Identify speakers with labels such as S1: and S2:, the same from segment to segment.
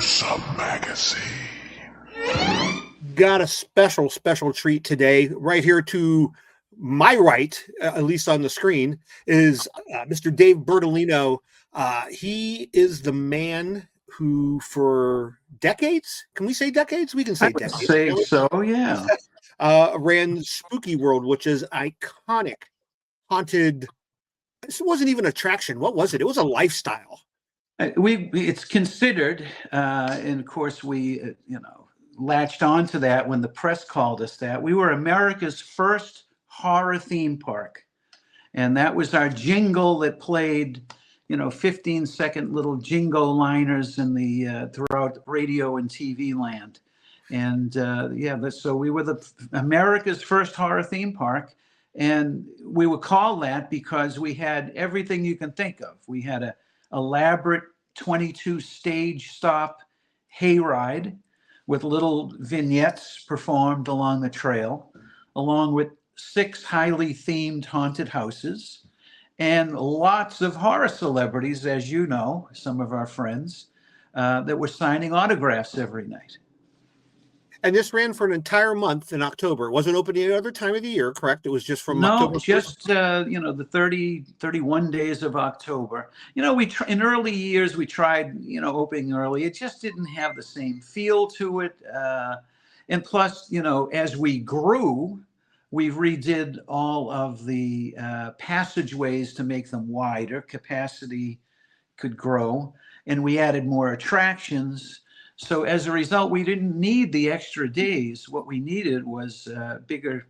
S1: Gruesome Magazine.
S2: Got a special treat today. Right here to my right, at least on the screen, is Mr. Dave Bertolino. He is the man who, for decades, can we say decades? We can say decades.
S3: Say so, yeah.
S2: Ran Spooky World, which is iconic, haunted. This wasn't even an attraction. What was it? It was a lifestyle.
S3: It's considered, and of course we, latched onto that when the press called us that. We were America's first horror theme park. And that was our jingle that played, 15-second little jingle liners in the throughout radio and TV land. And so we were America's first horror theme park. And we were called that because we had everything you can think of. We had a elaborate 22 stage stop hayride with little vignettes performed along the trail, along with 6 highly themed haunted houses, and lots of horror celebrities, as you know, some of our friends, that were signing autographs every night.
S2: And this ran for an entire month in October. It wasn't open any other time of the year, correct? It was just from October 1st?
S3: Just, the 31 days of October. In early years, we tried, opening early. It just didn't have the same feel to it. And plus, as we grew, we redid all of the passageways to make them wider. Capacity could grow. And we added more attractions. So as a result, we didn't need the extra days. What we needed was bigger,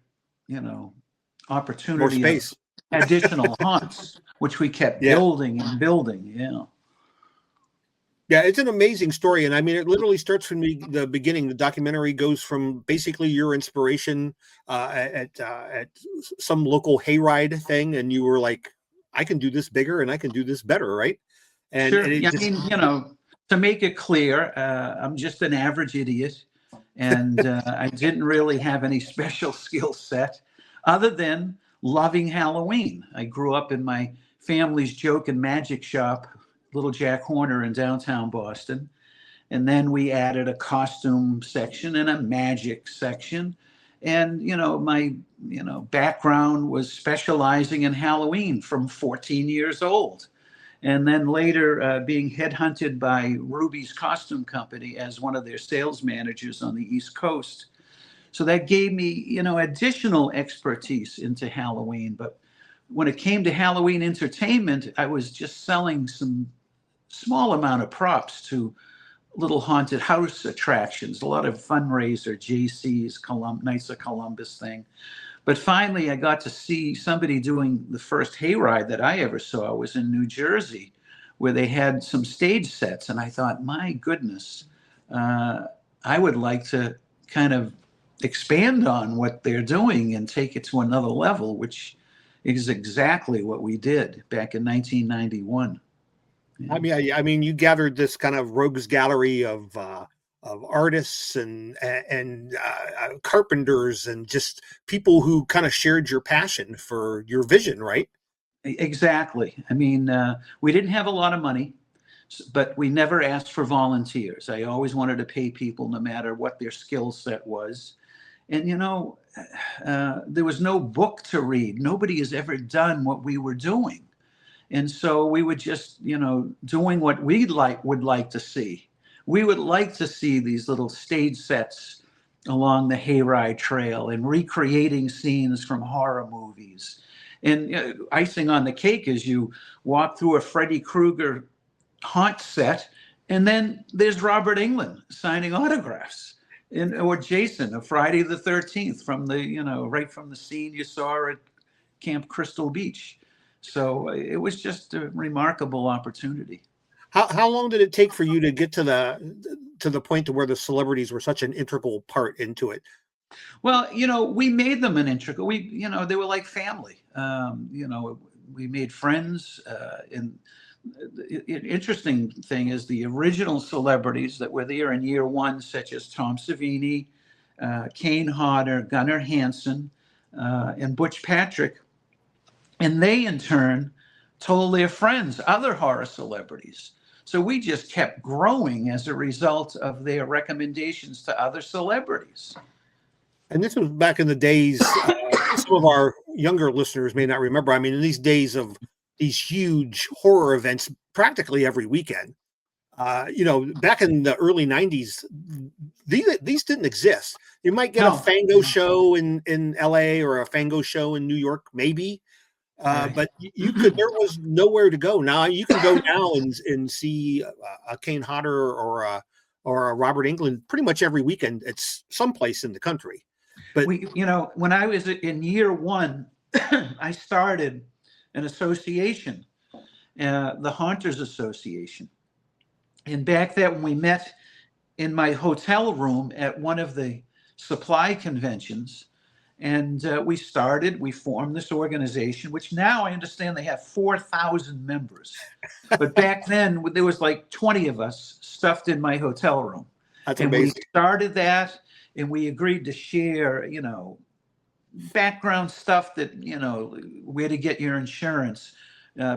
S3: opportunity,
S2: more space,
S3: additional haunts, which we kept building and building.
S2: Yeah, it's an amazing story. And I mean, it literally starts from the beginning. The documentary goes from basically your inspiration at some local hayride thing. And you were like, I can do this bigger and I can do this better, right? And,
S3: sure.
S2: And it
S3: to make it clear, I'm just an average idiot, and I didn't really have any special skill set other than loving Halloween. I grew up in my family's joke and magic shop, Little Jack Horner in downtown Boston. And then we added a costume section and a magic section. And, my, background was specializing in Halloween from 14 years old. And then later being headhunted by Ruby's Costume Company as one of their sales managers on the East Coast. So that gave me, additional expertise into Halloween. But when it came to Halloween entertainment, I was just selling some small amount of props to little haunted house attractions, a lot of fundraiser, JC's Knights of Columbus thing. But finally, I got to see somebody doing the first hayride that I ever saw. It was in New Jersey, where they had some stage sets. And I thought, my goodness, I would like to kind of expand on what they're doing and take it to another level, which is exactly what we did back in 1991. Yeah.
S2: I mean, you gathered this kind of rogues gallery of artists and carpenters and just people who kind of shared your passion for your vision, right?
S3: Exactly. I mean, we didn't have a lot of money, but we never asked for volunteers. I always wanted to pay people no matter what their skill set was. And, there was no book to read. Nobody has ever done what we were doing. And so we were just, doing what we'd would like to see. We would like to see these little stage sets along the hayride trail and recreating scenes from horror movies. And icing on the cake is you walk through a Freddy Krueger haunt set, and then there's Robert Englund signing autographs, or Jason, of Friday the 13th, from the, right from the scene you saw at Camp Crystal Beach. So it was just a remarkable opportunity.
S2: How long did it take for you to get to the point to where the celebrities were such an integral part into it?
S3: Well, we made them an integral. They were like family. We made friends. And the interesting thing is the original celebrities that were there in year one, such as Tom Savini, Kane Hodder, Gunnar Hansen, and Butch Patrick, and they in turn told their friends, other horror celebrities. So we just kept growing as a result of their recommendations to other celebrities.
S2: And this was back in the days, some of our younger listeners may not remember. I mean, in these days of these huge horror events practically every weekend, back in the early 90s, these didn't exist. You might get a
S3: No.
S2: Fango show in LA or a Fango show in New York, maybe. But there was nowhere to go. Now you can go now and see a Kane Hodder or a Robert Englund pretty much every weekend. It's someplace in the country. But
S3: when I was in year one, I started an association, the Haunters Association. And back then, when we met in my hotel room at one of the supply conventions, and we formed this organization, which now I understand they have 4,000 members. But back then, there was like 20 of us stuffed in my hotel room.
S2: That's
S3: and
S2: amazing.
S3: We started that, and we agreed to share, background stuff that, where to get your insurance,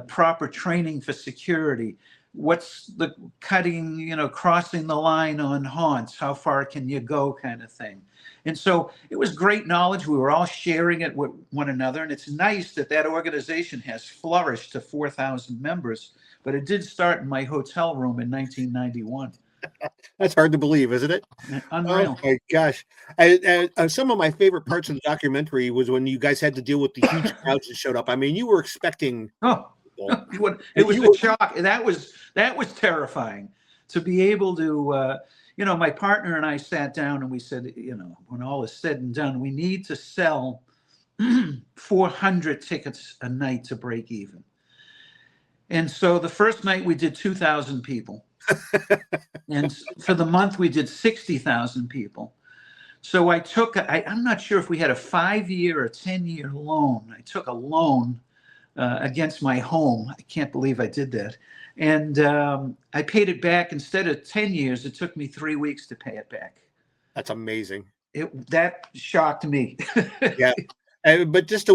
S3: proper training for security, what's the cutting, crossing the line on haunts, how far can you go kind of thing. And so it was great knowledge. We were all sharing it with one another. And it's nice that organization has flourished to 4,000 members, but it did start in my hotel room in 1991.
S2: That's hard to believe, isn't it?
S3: Unreal.
S2: Oh my gosh. Some of my favorite parts of the documentary was when you guys had to deal with the huge crowds that showed up. I mean, you were expecting.
S3: It was a shock. That was terrifying to be able to, my partner and I sat down and we said, when all is said and done, we need to sell 400 tickets a night to break even. And so the first night we did 2,000 people. And for the month we did 60,000 people. So I took, I'm not sure if we had a 5-year or 10-year loan. I took a loan against my home. I can't believe I did that. And I paid it back. Instead of 10 years, it took me 3 weeks to pay it back.
S2: That's amazing.
S3: That shocked me.
S2: Yeah. But just the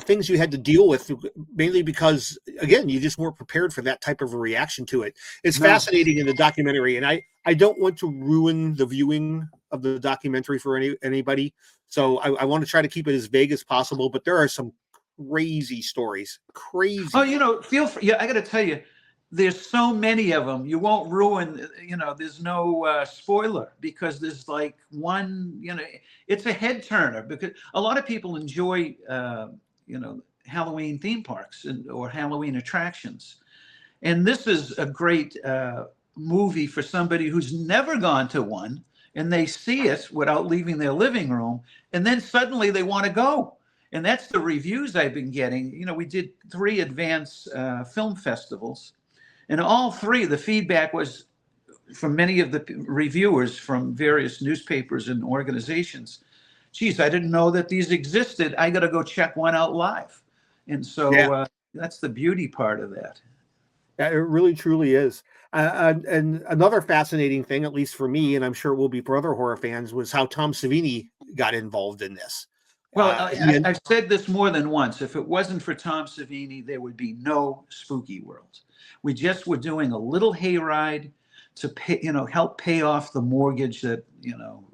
S2: things you had to deal with, mainly because, again, you just weren't prepared for that type of a reaction to it. It's fascinating in the documentary. And I don't want to ruin the viewing of the documentary for anybody. So I want to try to keep it as vague as possible. But there are some crazy stories. Crazy.
S3: Oh, feel free. Yeah, I got to tell you, there's so many of them. You won't ruin, there's no spoiler, because there's like one, it's a head turner, because a lot of people enjoy, Halloween theme parks or Halloween attractions. And this is a great movie for somebody who's never gone to one, and they see it without leaving their living room, and then suddenly they want to go. And that's the reviews I've been getting. We did 3 advanced film festivals. And all 3, the feedback was from many of the reviewers from various newspapers and organizations. Geez, I didn't know that these existed. I got to go check one out live. And so that's the beauty part of that.
S2: Yeah, it really, truly is. And another fascinating thing, at least for me, and I'm sure it will be for other horror fans, was how Tom Savini got involved in this.
S3: Well, I've said this more than once. If it wasn't for Tom Savini, there would be no Spooky World. We just were doing a little hayride to pay, help pay off the mortgage that,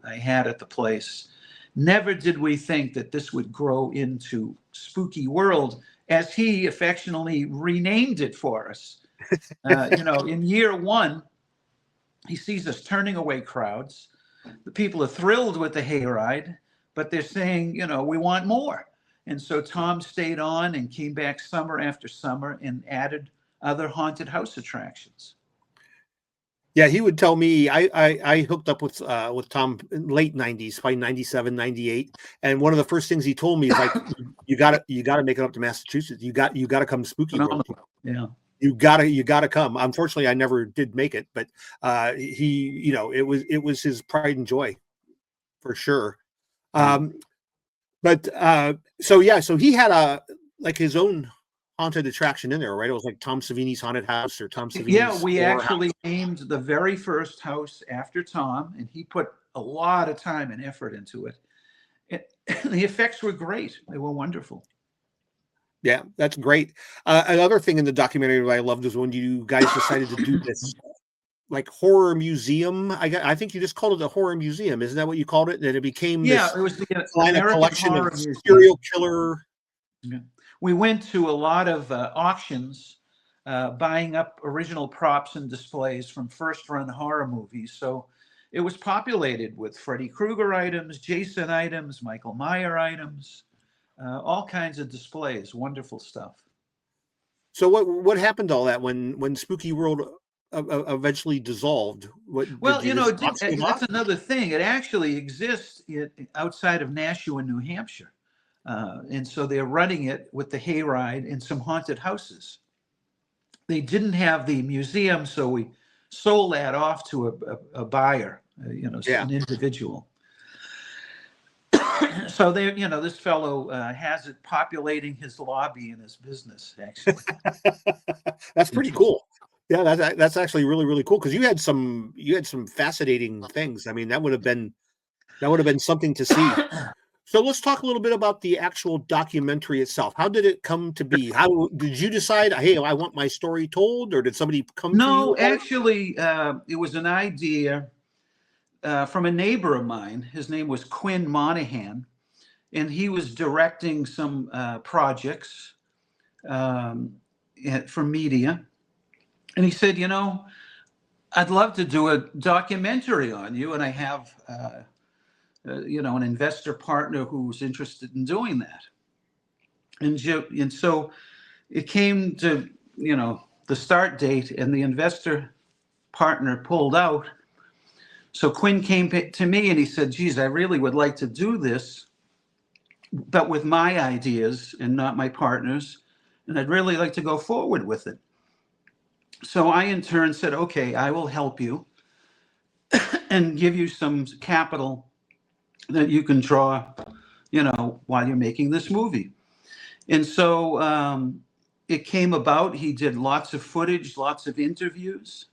S3: I had at the place. Never did we think that this would grow into Spooky World, as he affectionately renamed it for us. In year one, he sees us turning away crowds. The people are thrilled with the hayride, but they're saying, we want more. And so Tom stayed on and came back summer after summer and added other haunted house attractions.
S2: Yeah, he would tell me, I hooked up with Tom in late 90s, probably 97, 98. And one of the first things he told me is like, you gotta make it up to Massachusetts. You got to come to Spooky World.
S3: Yeah.
S2: You gotta come. Unfortunately, I never did make it, but it was his pride and joy for sure. So he had his own haunted attraction in there, right? It was like Tom Savini's haunted house or Tom Savini's.
S3: Yeah, we actually named the very first house after Tom, and he put a lot of time and effort into it. The effects were great. They were wonderful.
S2: Yeah, that's great. Another thing in the documentary that I loved was when you guys decided to do this like horror museum. I think you just called it a horror museum. Isn't that what you called it? And it became
S3: Yeah,
S2: this
S3: it was the
S2: kind of
S3: American
S2: collection of
S3: Horror Museum.
S2: serial killer.
S3: Yeah. We went to a lot of auctions, buying up original props and displays from first-run horror movies. So it was populated with Freddy Krueger items, Jason items, Michael Myers items, all kinds of displays. Wonderful stuff.
S2: So what happened to all that when Spooky World eventually dissolved? What did
S3: Well,
S2: you just auction it
S3: that's
S2: off?
S3: another thing. It actually exists outside of Nashua, New Hampshire. And so they're running it with the hayride and some haunted houses. They didn't have the museum, so we sold that off to a buyer,
S2: Yeah.
S3: an individual. So they, this fellow has it populating his lobby in his business, actually.
S2: That's pretty cool. Yeah, that's actually really, really cool because you had some fascinating things. I mean, that would have been something to see. So let's talk a little bit about the actual documentary itself. How did it come to be? How did you decide, hey, I want my story told, or did somebody come to you
S3: No,
S2: about it?
S3: actually, it was an idea from a neighbor of mine. His name was Quinn Monahan, and he was directing some projects for media. And he said, I'd love to do a documentary on you, and I have, an investor partner who's interested in doing that. And so it came to, the start date, and the investor partner pulled out. So Quinn came to me and he said, geez, I really would like to do this, but with my ideas and not my partner's. And I'd really like to go forward with it. So I, in turn, said, okay, I will help you and give you some capital that you can draw, while you're making this movie. And so it came about. He did lots of footage, lots of interviews,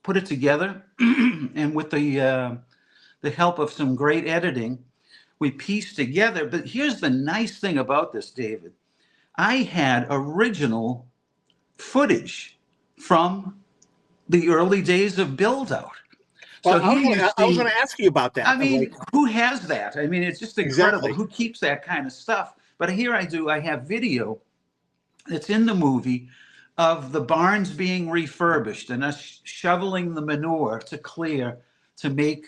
S3: put it together, and with the help of some great editing, we pieced together. But here's the nice thing about this, David. I had original footage from the early days of build out.
S2: Well,
S3: So here you
S2: I was
S3: see,
S2: going to ask you about that.
S3: I mean, who has that? I mean, it's just incredible.
S2: Exactly.
S3: Who keeps that kind of stuff? But here I do. I have video that's in the movie of the barns being refurbished and us shoveling the manure to clear to make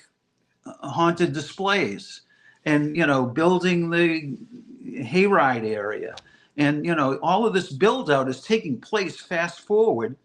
S3: haunted displays, and building the hayride area, and all of this build out is taking place fast forward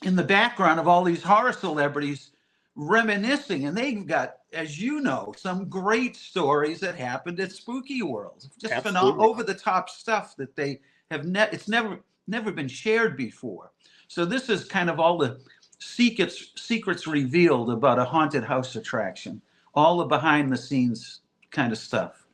S3: in the background of all these horror celebrities reminiscing. And they've got, as you know, some great stories that happened at Spooky World. Just over the top stuff that they have it's never been shared before. So this is kind of all the secrets revealed about a haunted house attraction, all the behind the scenes kind of stuff.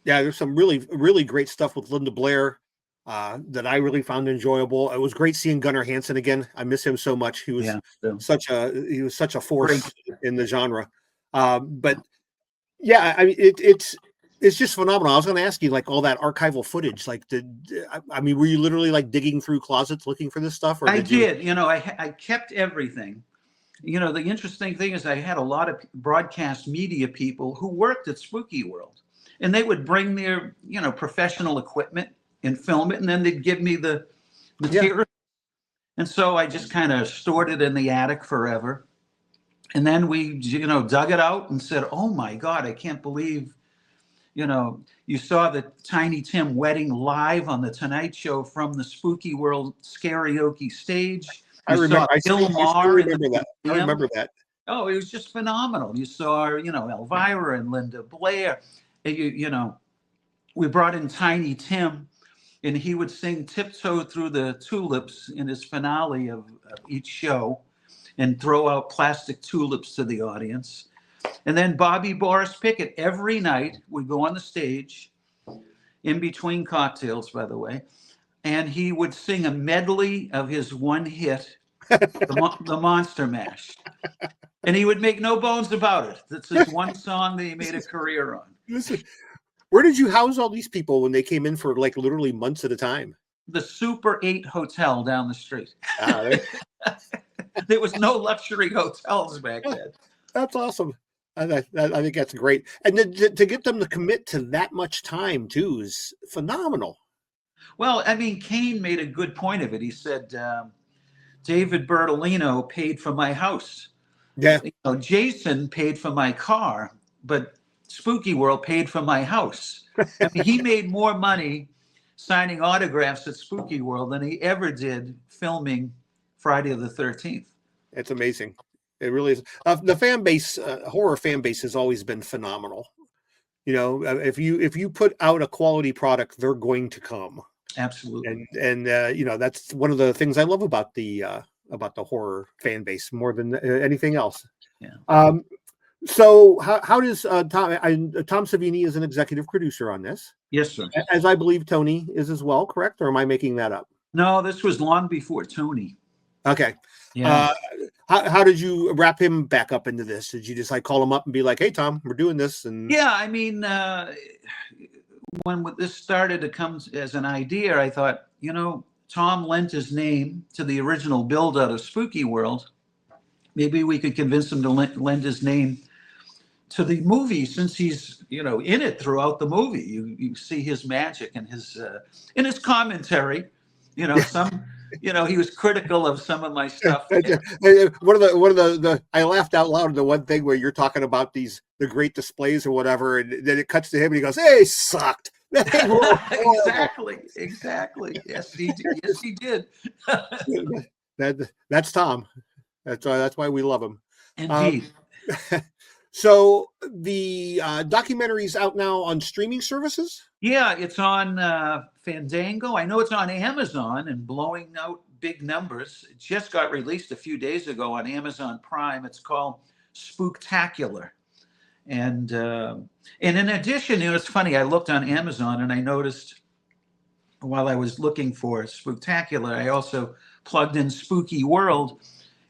S2: Yeah, there's some really, really great stuff with Linda Blair that I really found enjoyable. It was great seeing Gunnar Hansen again. I miss him so much. He was such a force in the genre. But yeah, I mean, it's just phenomenal. I was going to ask you, like, all that archival footage. Like, were you literally like digging through closets looking for this stuff? Or
S3: I did. I kept everything. The interesting thing is I had a lot of broadcast media people who worked at Spooky World, and they would bring their, professional equipment and film it, and then they'd give me the material. Yeah. And so I just kind of stored it in the attic forever. And then we, dug it out and said, oh my God, I can't believe, you saw the Tiny Tim wedding live on the Tonight Show from the Spooky World karaoke stage.
S2: I remember that.
S3: Oh, it was just phenomenal. You saw, Elvira and Linda Blair. We brought in Tiny Tim, and he would sing Tiptoe Through the Tulips in his finale of each show and throw out plastic tulips to the audience. And then Bobby Boris Pickett, every night, would go on the stage, in between cocktails, by the way, and he would sing a medley of his one hit, the Monster Mash. And he would make no bones about it. That's his one song that he made a career on.
S2: Where did you house all these people when they came in for like literally months at a time?
S3: The Super 8 Hotel down the street.
S2: Ah,
S3: There was no luxury hotels back then.
S2: that's awesome. I think that's great. And then to get them to commit to that much time too is phenomenal.
S3: Well, I mean, Kane made a good point of it. He said, David Bertolino paid for my house.
S2: Yeah.
S3: You know, Jason paid for my car, but Spooky World paid for my house. I mean, he made more money signing autographs at Spooky World than he ever did filming Friday the 13th.
S2: It's amazing. It really is. The fan base, horror fan base, has always been phenomenal. You know, if you put out a quality product, they're going to come.
S3: Absolutely.
S2: And you know, that's one of the things I love about the horror fan base more than anything else.
S3: Yeah.
S2: So how does Tom Savini is an executive producer on this?
S3: Yes, sir.
S2: As I believe Tony is as well, correct? Or am I making that up?
S3: No, this was long before Tony.
S2: Okay.
S3: Yeah.
S2: How did you wrap him back up into this? Did you just like call him up and be like, "Hey, Tom, we're doing this"? And
S3: Yeah, I mean, when this started to come as an idea, I thought, you know, Tom lent his name to the original build out of Spooky World. Maybe we could convince him to lend his name to the movie, since he's, you know, in it throughout the movie. You see his magic and his in his commentary. You know, you know, he was critical of some of my stuff.
S2: One of the I laughed out loud at the one thing where you're talking about the great displays or whatever, and then it cuts to him and he goes, "Hey, sucked."
S3: Exactly. Yes, he did.
S2: That's Tom. That's why we love him.
S3: Indeed.
S2: So the documentary's out now on streaming services?
S3: Yeah, it's on Fandango. I know it's on Amazon and blowing out big numbers. It just got released a few days ago on Amazon Prime. It's called SPOOKTACULAR. And in addition, it was funny, I looked on Amazon and I noticed while I was looking for SPOOKTACULAR, I also plugged in Spooky World.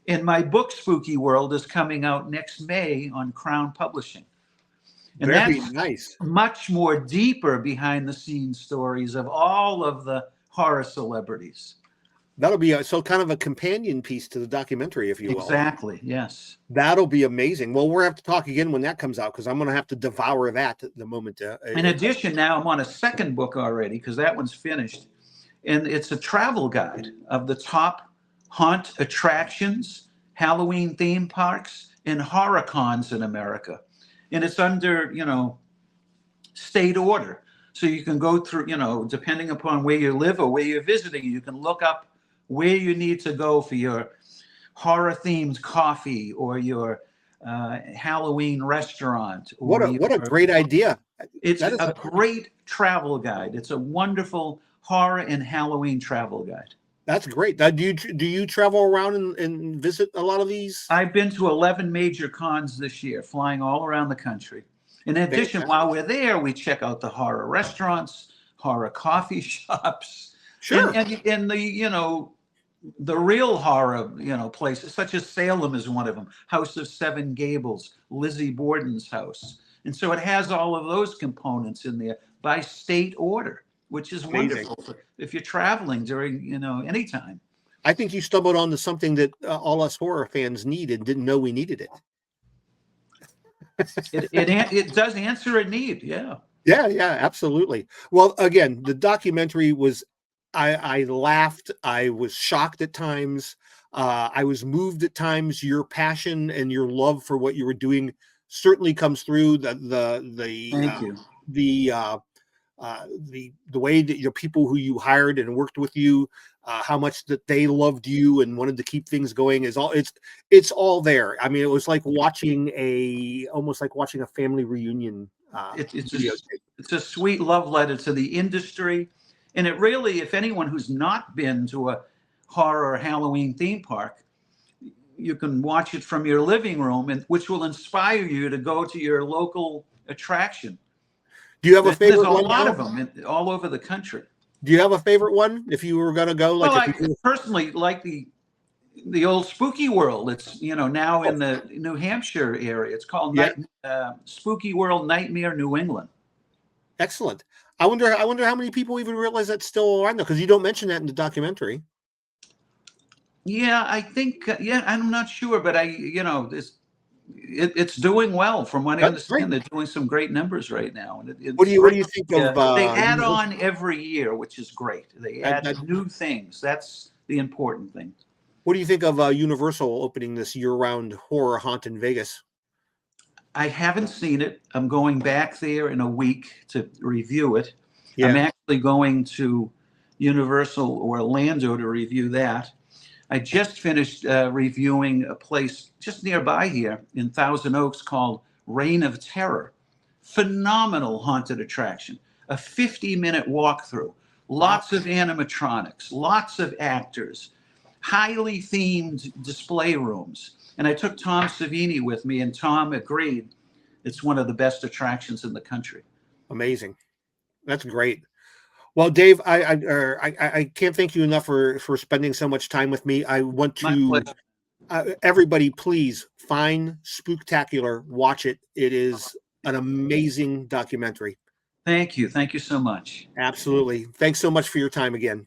S3: And my book, Spooky World, is coming out next May on Crown Publishing. And
S2: Very
S3: that's
S2: nice.
S3: Much more deeper behind the scenes stories of all of the horror celebrities.
S2: That'll be so kind of a companion piece to the documentary, if you will.
S3: Exactly. Yes.
S2: That'll be amazing. Well, we'll have to talk again when that comes out, because I'm going to have to devour that at the moment.
S3: In addition, now I'm on a second book already, because that one's finished. And it's a travel guide of the top haunt attractions, Halloween theme parks, and horror cons in America. And it's under, you know, state order. So you can go through, you know, depending upon where you live or where you're visiting, you can look up where you need to go for your horror themed coffee or your Halloween restaurant.
S2: What a great idea.
S3: It's a great travel guide. It's a wonderful horror and Halloween travel guide.
S2: That's great. Do you travel around and visit a lot of these?
S3: I've been to 11 major cons this year, flying all around the country. In addition, while we're there, we check out the horror restaurants, horror coffee shops,
S2: Sure.
S3: and the, you know, the real horror, you know, places such as Salem is one of them, House of Seven Gables, Lizzie Borden's house. And so it has all of those components in there by state order, which is
S2: amazing.
S3: Wonderful if you're traveling during, you know, any time.
S2: I think you stumbled onto something that all us horror fans need and didn't know we needed it.
S3: It does answer a need. Yeah.
S2: Yeah, absolutely. Well, again, the documentary was, I laughed. I was shocked at times. I was moved at times. Your passion and your love for what you were doing certainly comes through.
S3: Thank you.
S2: The way that your people who you hired and worked with you, how much that they loved you and wanted to keep things going is all, it's all there. I mean, it was like almost like watching a family reunion.
S3: It's a sweet love letter to the industry. And it really, if anyone who's not been to a horror or Halloween theme park, you can watch it from your living room, and which will inspire you to go to your local attraction.
S2: Do you have a favorite one?
S3: There's a lot of them all over the country.
S2: Do you have a favorite one if you were going to go?
S3: Well, I personally like the old Spooky World. It's, you know, now in the New Hampshire area. It's called Spooky World Nightmare New England.
S2: Excellent. I wonder how many people even realize that's still around though, because you don't mention that in the documentary.
S3: Yeah, I think, yeah, I'm not sure, but it's doing well from what I
S2: That's great.
S3: understand. They're doing some great numbers right now. And
S2: What do you think of
S3: they add
S2: Universal?
S3: on every year, which is great. They
S2: That,
S3: add
S2: that,
S3: new things. That's the important thing.
S2: what do you think of Universal opening this year-round horror haunt in Vegas?
S3: I haven't seen it. I'm going back there in a week to review it. I'm
S2: Yeah.
S3: actually going to Universal Orlando to review that. I just finished reviewing a place just nearby here in Thousand Oaks called Reign of Terror. Phenomenal haunted attraction. A 50-minute walkthrough.
S2: Wow.
S3: Lots of animatronics, lots of actors, highly themed display rooms. And I took Tom Savini with me, and Tom agreed it's one of the best attractions in the country.
S2: Amazing. That's great. Well, Dave, I can't thank you enough for spending so much time with me. I want
S3: My
S2: to
S3: pleasure.
S2: everybody, please find Spooktacular, watch it. It is an amazing documentary.
S3: Thank you. Thank you so much.
S2: Absolutely. Thanks so much for your time again.